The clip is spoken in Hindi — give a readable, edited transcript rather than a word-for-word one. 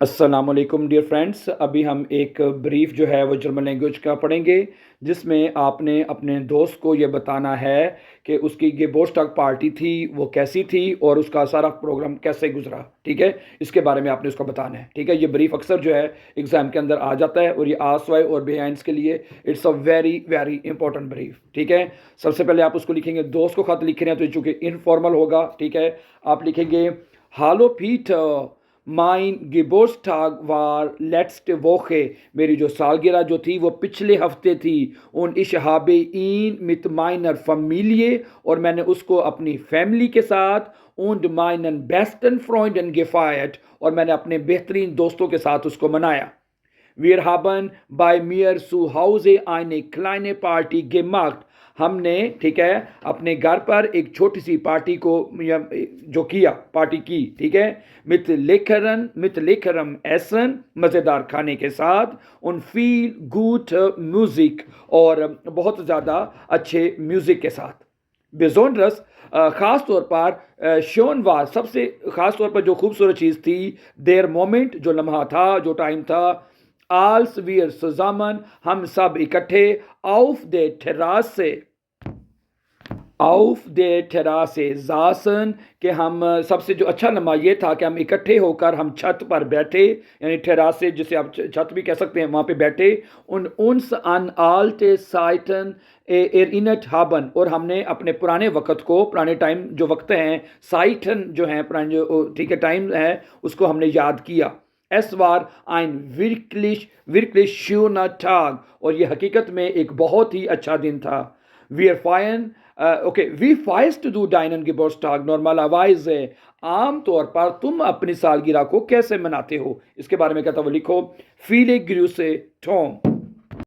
अस्सलामुअलैकुम डियर फ्रेंड्स। अभी हम एक ब्रीफ जो है वो जर्मन लैंग्वेज का पढ़ेंगे, जिसमें आपने अपने दोस्त को ये बताना है कि उसकी गेबोर्स्टाग पार्टी थी वो कैसी थी और उसका सारा प्रोग्राम कैसे गुजरा। ठीक है, इसके बारे में आपने उसको बताना है। ठीक है, ये ब्रीफ अक्सर जो है एग्ज़ाम के अंदर आ जाता है और ये आसवाई और बिहाइंड्स के लिए it's a very very important brief. ठीक है, सबसे पहले आप उसको लिखेंगे, दोस्त को खत लिख रहे हैं तो चूँकि इनफॉर्मल होगा। ठीक है, आप लिखेंगे हालो पीटर, माइन गिबोर्स्टाग वार लेट्स्ट वोखे। मेरी जो सालगिरह जो थी वो पिछले हफ्ते थी। उन इशहाबे इन मित माइनर फमीलिये, और मैंने उसको अपनी फैमिली के साथ und meinen besten Freunden gefeiert, और मैंने अपने बेहतरीन दोस्तों के साथ उसको मनाया। Wir haben bei mir zu Hause eine kleine Party gemacht. हमने, ठीक है, अपने घर पर एक छोटी सी पार्टी को जो किया, पार्टी की। ठीक है, मित लेकरम एसन, मज़ेदार खाने के साथ, उन फील गुड म्यूज़िक, और बहुत ज़्यादा अच्छे म्यूज़िक के साथ। बेजोनरस, ख़ास तौर पर शोनवार, सबसे ख़ास तौर पर जो खूबसूरत चीज़ थी, देर मोमेंट, जो लम्हा था, जो टाइम था, आल्स वीर सुजामन, हम सब इकट्ठे, आउफ दे ठेरासे, आउफ दे ठेरासे जासन, कि हम सबसे जो अच्छा लम्हा ये था कि हम इकट्ठे होकर हम छत पर बैठे, यानी ठेरासे जिसे आप छत भी कह सकते हैं, वहाँ पे बैठे। उन उन्स अन आल्टे साइटन एरिनट हाबन, और हमने अपने पुराने वक्त को, पुराने टाइम जो वक्त हैं, साइटन जो हैं पुराने जो, ठीक है, टाइम है, उसको हमने याद किया। एस वार आइन विरक्लिश श्यूना टाग, और ये हकीकत में एक बहुत ही अच्छा दिन था। We are fine, okay, we फाइज टू डू डाइनन गेबोर्स्टाग नॉर्मलाइज है। आम तौर पर तुम अपनी सालगिरह को कैसे मनाते हो, इसके बारे में कहता वो लिखो। फीले ग्रू से टॉम।